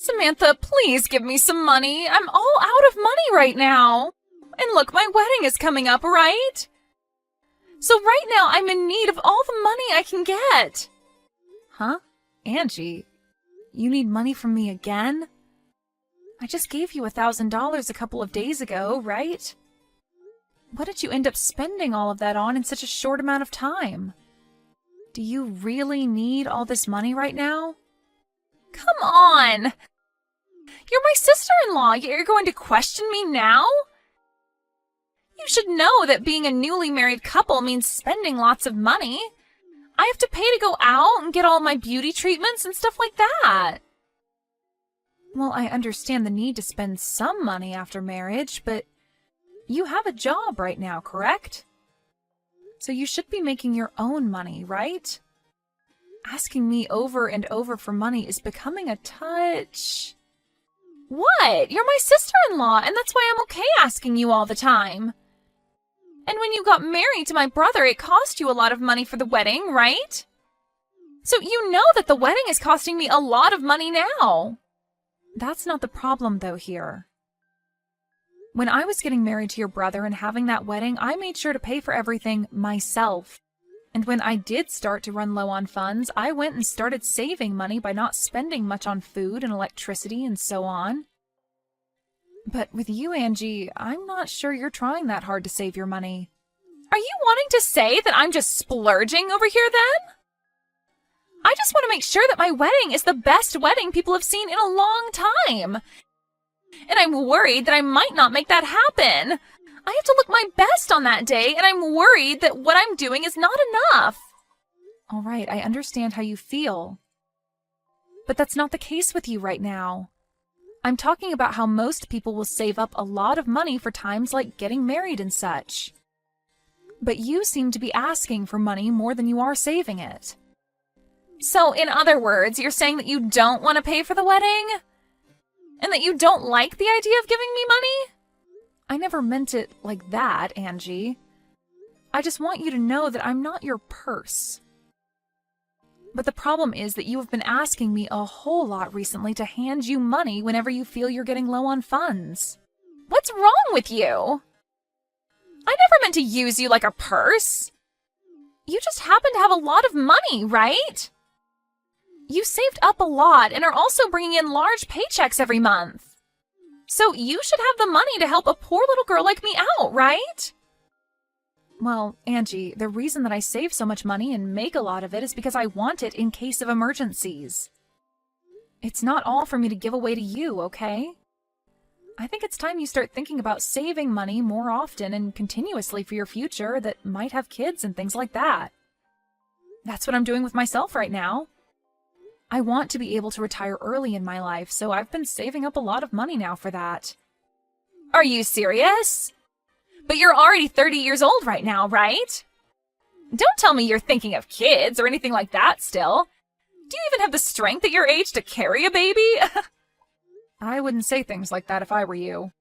Samantha, please give me some money. I'm all out of money right now. And look, my wedding is coming up, right? So right now I'm in need of all the money I can get. Huh? Angie, you need money from me again? I just gave you $1,000 a couple of days ago, right? What did you end up spending all of that on in such a short amount of time? Do you really need all this money right now? Come on! You're my sister-in-law. You're going to question me now? You should know that being a newly married couple means spending lots of money. I have to pay to go out and get all my beauty treatments and stuff like that. Well, I understand the need to spend some money after marriage, but you have a job right now, correct? So you should be making your own money, right? Asking me over and over for money is becoming a touch... What? You're my sister-in-law, and that's why I'm okay asking you all the time. And when you got married to my brother, it cost you a lot of money for the wedding, right? So you know that the wedding is costing me a lot of money now. That's not the problem, though, here. When I was getting married to your brother and having that wedding, I made sure to pay for everything myself. And when I did start to run low on funds, I went and started saving money by not spending much on food and electricity and so on. But with you, Angie, I'm not sure you're trying that hard to save your money. Are you wanting to say that I'm just splurging over here then? I just want to make sure that my wedding is the best wedding people have seen in a long time. And I'm worried that I might not make that happen. I have to look my best on that day, and I'm worried that what I'm doing is not enough. All right, I understand how you feel. But that's not the case with you right now. I'm talking about how most people will save up a lot of money for times like getting married and such. But you seem to be asking for money more than you are saving it. So, in other words, you're saying that you don't want to pay for the wedding? And that you don't like the idea of giving me money? I never meant it like that, Angie. I just want you to know that I'm not your purse. But the problem is that you have been asking me a whole lot recently to hand you money whenever you feel you're getting low on funds. What's wrong with you? I never meant to use you like a purse. You just happen to have a lot of money, right? You saved up a lot and are also bringing in large paychecks every month. So you should have the money to help a poor little girl like me out, right? Well, Angie, the reason that I save so much money and make a lot of it is because I want it in case of emergencies. It's not all for me to give away to you, okay? I think it's time you start thinking about saving money more often and continuously for your future that might have kids and things like that. That's what I'm doing with myself right now. I want to be able to retire early in my life, so I've been saving up a lot of money now for that. Are you serious? But you're already 30 years old right now, right? Don't tell me you're thinking of kids or anything like that still. Do you even have the strength at your age to carry a baby? I wouldn't say things like that if I were you.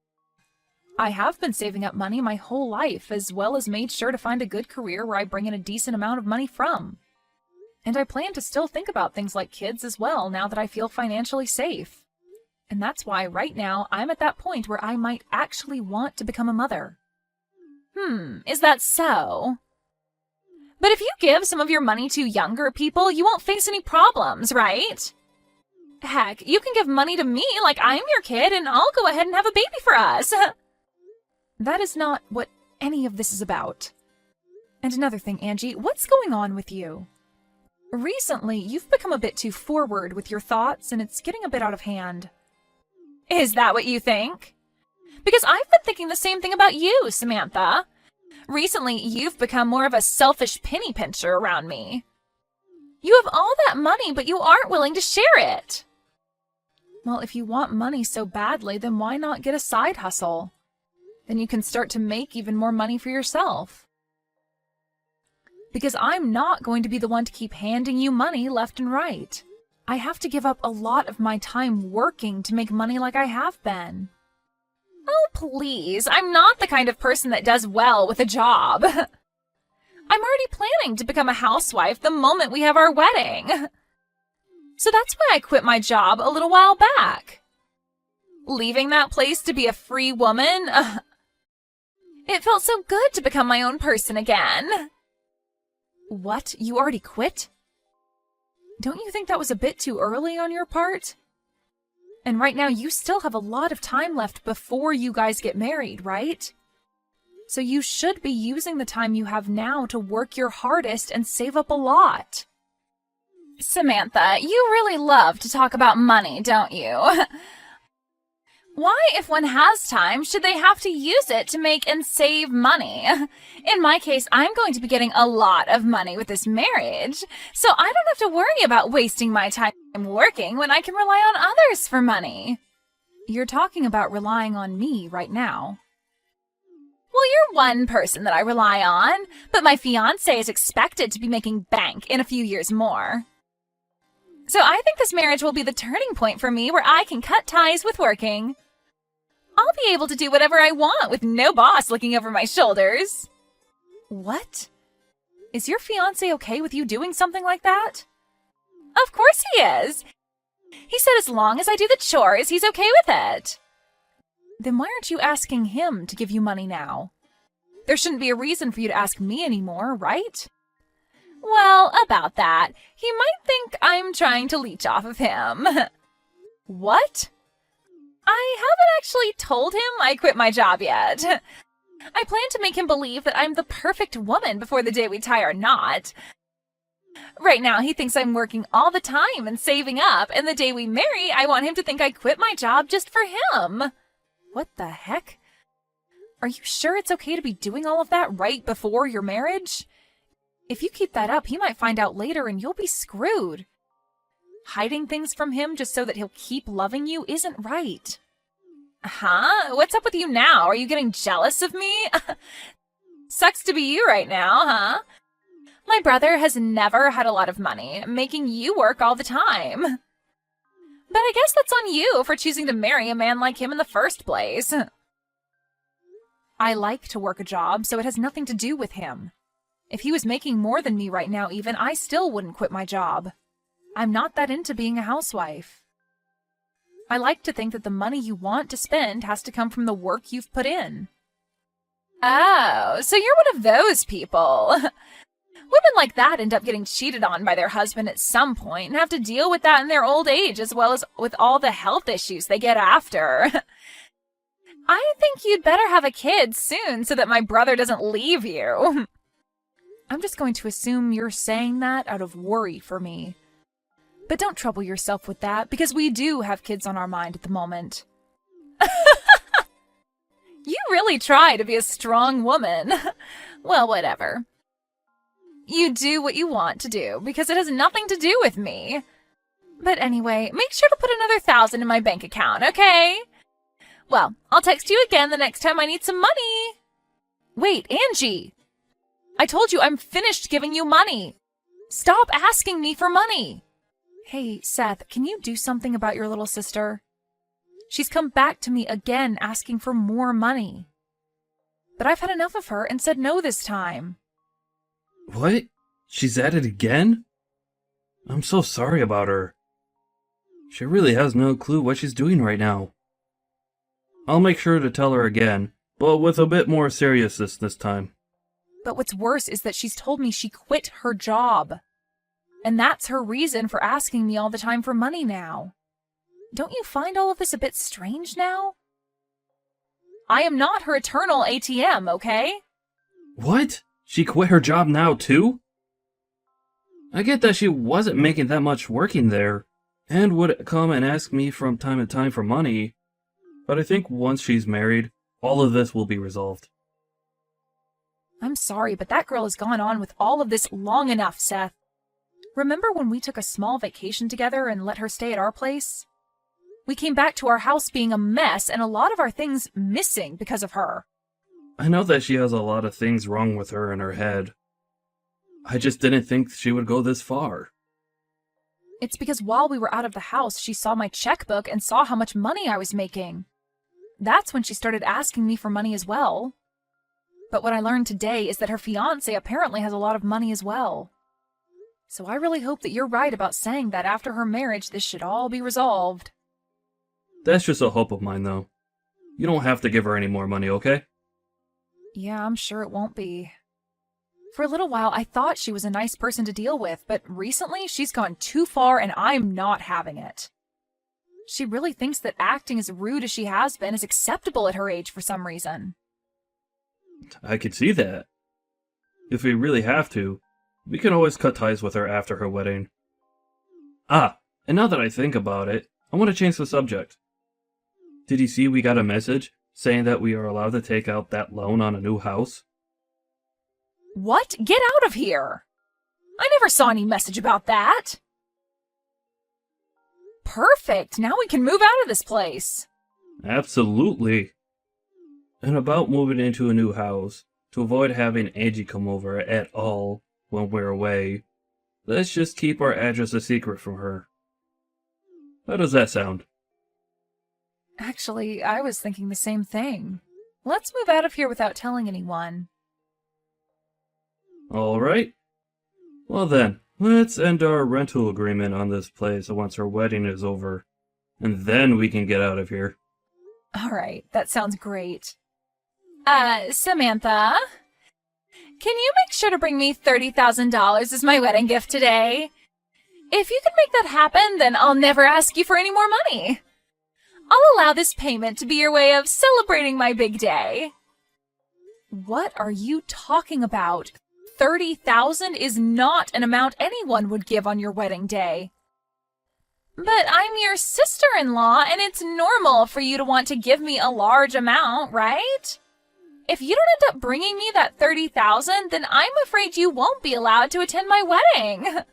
I have been saving up money my whole life, as well as made sure to find a good career where I bring in a decent amount of money from. And I plan to still think about things like kids as well now that I feel financially safe. And that's why right now I'm at that point where I might actually want to become a mother. Is that so? But if you give some of your money to younger people, you won't face any problems, right? Heck, you can give money to me like I'm your kid and I'll go ahead and have a baby for us. That is not what any of this is about. And another thing, Angie, what's going on with you? Recently, you've become a bit too forward with your thoughts, and it's getting a bit out of hand. Is that what you think? Because I've been thinking the same thing about you, Samantha. Recently, you've become more of a selfish penny pincher around me. You have all that money, but you aren't willing to share it. Well, if you want money so badly, then why not get a side hustle? Then you can start to make even more money for yourself. Because I'm not going to be the one to keep handing you money left and right. I have to give up a lot of my time working to make money like I have been. Oh, please, I'm not the kind of person that does well with a job. I'm already planning to become a housewife the moment we have our wedding. So that's why I quit my job a little while back. Leaving that place to be a free woman? Ugh. It felt so good to become my own person again. What? You already quit? Don't you think that was a bit too early on your part? And right now you still have a lot of time left before you guys get married, right? So you should be using the time you have now to work your hardest and save up a lot. Samantha, you really love to talk about money, don't you? Why, if one has time, should they have to use it to make and save money? In my case, I'm going to be getting a lot of money with this marriage, so I don't have to worry about wasting my time working when I can rely on others for money. You're talking about relying on me right now. Well, you're one person that I rely on, but my fiancé is expected to be making bank in a few years more. So I think this marriage will be the turning point for me where I can cut ties with working. I'll be able to do whatever I want with no boss looking over my shoulders. What? Is your fiancé okay with you doing something like that? Of course he is. He said as long as I do the chores, he's okay with it. Then why aren't you asking him to give you money now? There shouldn't be a reason for you to ask me anymore, right? Well, about that, he might think I'm trying to leech off of him. What? I haven't actually told him I quit my job yet. I plan to make him believe that I'm the perfect woman before the day we tie our knot. Right now, he thinks I'm working all the time and saving up, and the day we marry, I want him to think I quit my job just for him. What the heck? Are you sure it's okay to be doing all of that right before your marriage? If you keep that up, he might find out later and you'll be screwed. Hiding things from him just so that he'll keep loving you isn't right. Huh? What's up with you now? Are you getting jealous of me? Sucks to be you right now, huh? My brother has never had a lot of money, making you work all the time. But I guess that's on you for choosing to marry a man like him in the first place. I like to work a job, so it has nothing to do with him. If he was making more than me right now even, I still wouldn't quit my job. I'm not that into being a housewife. I like to think that the money you want to spend has to come from the work you've put in. Oh, so you're one of those people. Women like that end up getting cheated on by their husband at some point and have to deal with that in their old age as well as with all the health issues they get after. I think you'd better have a kid soon so that my brother doesn't leave you. I'm just going to assume you're saying that out of worry for me. But don't trouble yourself with that, because we do have kids on our mind at the moment. You really try to be a strong woman. Well, whatever. You do what you want to do, because it has nothing to do with me. But anyway, make sure to put another 1,000 in my bank account, okay? Well, I'll text you again the next time I need some money. Wait, Angie! I told you I'm finished giving you money. Stop asking me for money. Hey, Seth, can you do something about your little sister? She's come back to me again asking for more money. But I've had enough of her and said no this time. What? She's at it again? I'm so sorry about her. She really has no clue what she's doing right now. I'll make sure to tell her again, but with a bit more seriousness this time. But what's worse is that she's told me she quit her job. And that's her reason for asking me all the time for money now. Don't you find all of this a bit strange now? I am not her eternal ATM, okay? What? She quit her job now too? I get that she wasn't making that much working there, and would come and ask me from time to time for money, but I think once she's married, all of this will be resolved. I'm sorry, but that girl has gone on with all of this long enough, Seth. Remember when we took a small vacation together and let her stay at our place? We came back to our house being a mess and a lot of our things missing because of her. I know that she has a lot of things wrong with her in her head. I just didn't think she would go this far. It's because while we were out of the house, she saw my checkbook and saw how much money I was making. That's when she started asking me for money as well. But what I learned today is that her fiancé apparently has a lot of money as well. So I really hope that you're right about saying that after her marriage, this should all be resolved. That's just a hope of mine, though. You don't have to give her any more money, okay? Yeah, I'm sure it won't be. For a little while, I thought she was a nice person to deal with, but recently she's gone too far and I'm not having it. She really thinks that acting as rude as she has been is acceptable at her age for some reason. I could see that. If we really have to, we can always cut ties with her after her wedding. Ah, and now that I think about it, I want to change the subject. Did you see we got a message saying that we are allowed to take out that loan on a new house? What? Get out of here! I never saw any message about that. Perfect! Now we can move out of this place. Absolutely. And about moving into a new house, to avoid having Angie come over at all when we're away, let's just keep our address a secret from her. How does that sound? Actually, I was thinking the same thing. Let's move out of here without telling anyone. Alright. Well then, let's end our rental agreement on this place once our wedding is over. And then we can get out of here. Alright, that sounds great. Samantha? Can you make sure to bring me $30,000 as my wedding gift today? If you can make that happen, then I'll never ask you for any more money. I'll allow this payment to be your way of celebrating my big day. What are you talking about? $30,000 is not an amount anyone would give on your wedding day. But I'm your sister-in-law, and it's normal for you to want to give me a large amount, right? If you don't end up bringing me that $30,000, then I'm afraid you won't be allowed to attend my wedding.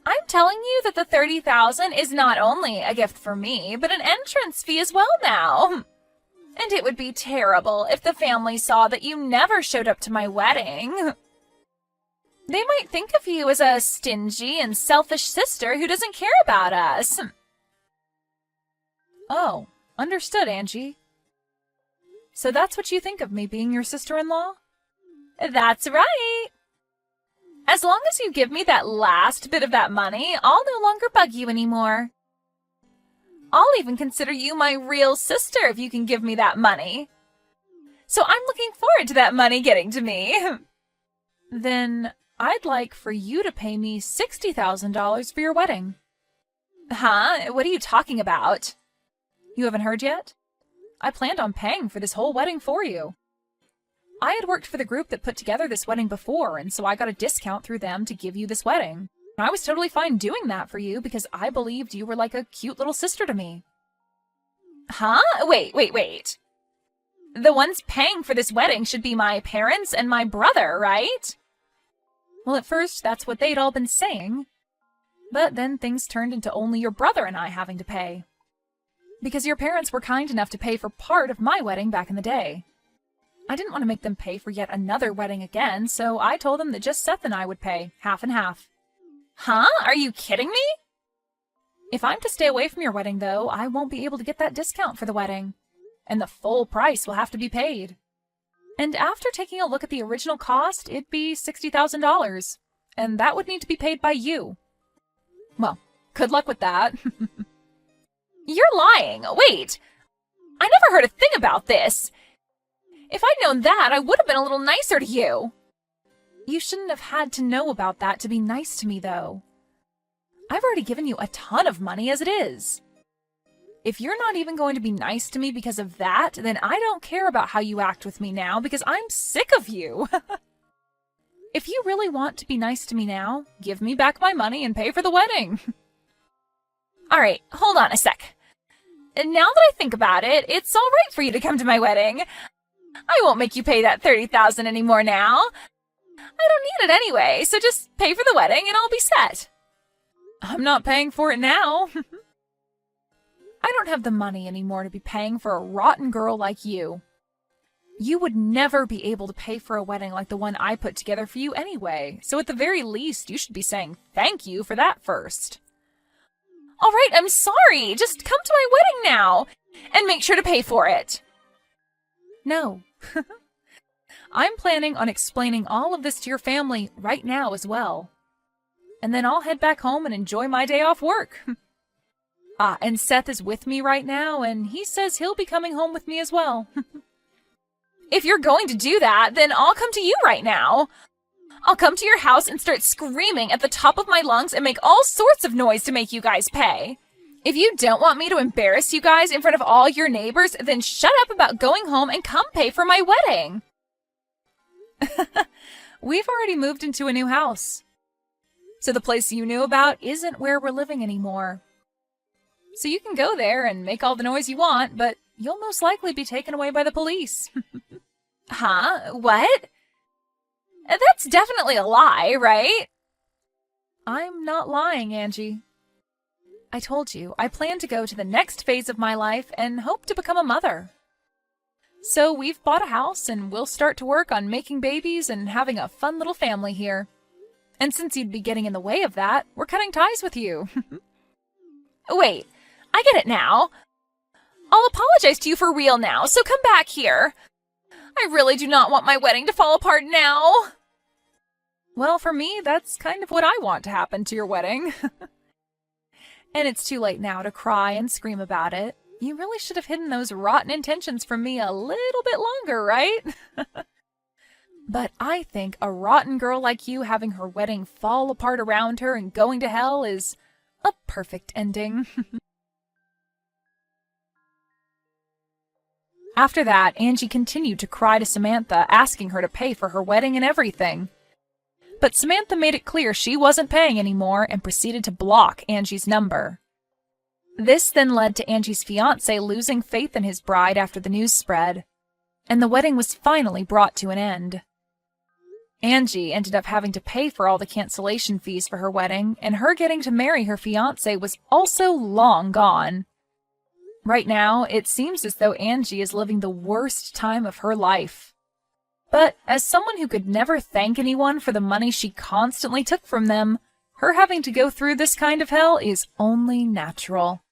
I'm telling you that the $30,000 is not only a gift for me, but an entrance fee as well now. And it would be terrible if the family saw that you never showed up to my wedding. They might think of you as a stingy and selfish sister who doesn't care about us. Oh, understood, Angie. So that's what you think of me being your sister-in-law? That's right. As long as you give me that last bit of that money, I'll no longer bug you anymore. I'll even consider you my real sister if you can give me that money. So I'm looking forward to that money getting to me. Then I'd like for you to pay me $60,000 for your wedding. Huh? What are you talking about? You haven't heard yet? I planned on paying for this whole wedding for you. I had worked for the group that put together this wedding before, and so I got a discount through them to give you this wedding. I was totally fine doing that for you because I believed you were like a cute little sister to me. Huh? Wait. The ones paying for this wedding should be my parents and my brother, right? Well, at first, that's what they'd all been saying. But then things turned into only your brother and I having to pay. Because your parents were kind enough to pay for part of my wedding back in the day. I didn't want to make them pay for yet another wedding again, so I told them that just Seth and I would pay, half and half. Huh? Are you kidding me? If I'm to stay away from your wedding, though, I won't be able to get that discount for the wedding. And the full price will have to be paid. And after taking a look at the original cost, it'd be $60,000. And that would need to be paid by you. Well, good luck with that. You're lying. Wait. I never heard a thing about this. If I'd known that, I would have been a little nicer to you. You shouldn't have had to know about that to be nice to me, though. I've already given you a ton of money as it is. If you're not even going to be nice to me because of that, then I don't care about how you act with me now because I'm sick of you. If you really want to be nice to me now, give me back my money and pay for the wedding. All right, hold on a sec. And now that I think about it, it's all right for you to come to my wedding. I won't make you pay that $30,000 anymore now. I don't need it anyway, so just pay for the wedding and I'll be set. I'm not paying for it now. I don't have the money anymore to be paying for a rotten girl like you. You would never be able to pay for a wedding like the one I put together for you anyway, so at the very least, you should be saying thank you for that first. All right, I'm sorry. Just come to my wedding now and make sure to pay for it. No. I'm planning on explaining all of this to your family right now as well. And then I'll head back home and enjoy my day off work. And Seth is with me right now, and he says he'll be coming home with me as well. If you're going to do that, then I'll come to you right now. I'll come to your house and start screaming at the top of my lungs and make all sorts of noise to make you guys pay. If you don't want me to embarrass you guys in front of all your neighbors, then shut up about going home and come pay for my wedding. We've already moved into a new house. So the place you knew about isn't where we're living anymore. So you can go there and make all the noise you want, but you'll most likely be taken away by the police. Huh? What? That's definitely a lie, right? I'm not lying, Angie. I told you, I plan to go to the next phase of my life and hope to become a mother. So we've bought a house and we'll start to work on making babies and having a fun little family here. And since you'd be getting in the way of that, we're cutting ties with you. Wait, I get it now. I'll apologize to you for real now, so come back here. I really do not want my wedding to fall apart now. Well, for me, that's kind of what I want to happen to your wedding. And it's too late now to cry and scream about it. You really should have hidden those rotten intentions from me a little bit longer, right? But I think a rotten girl like you having her wedding fall apart around her and going to hell is a perfect ending. After that, Angie continued to cry to Samantha, asking her to pay for her wedding and everything. But Samantha made it clear she wasn't paying anymore and proceeded to block Angie's number. This then led to Angie's fiancé losing faith in his bride after the news spread, and the wedding was finally brought to an end. Angie ended up having to pay for all the cancellation fees for her wedding, and her getting to marry her fiancé was also long gone. Right now, it seems as though Angie is living the worst time of her life. But as someone who could never thank anyone for the money she constantly took from them, her having to go through this kind of hell is only natural.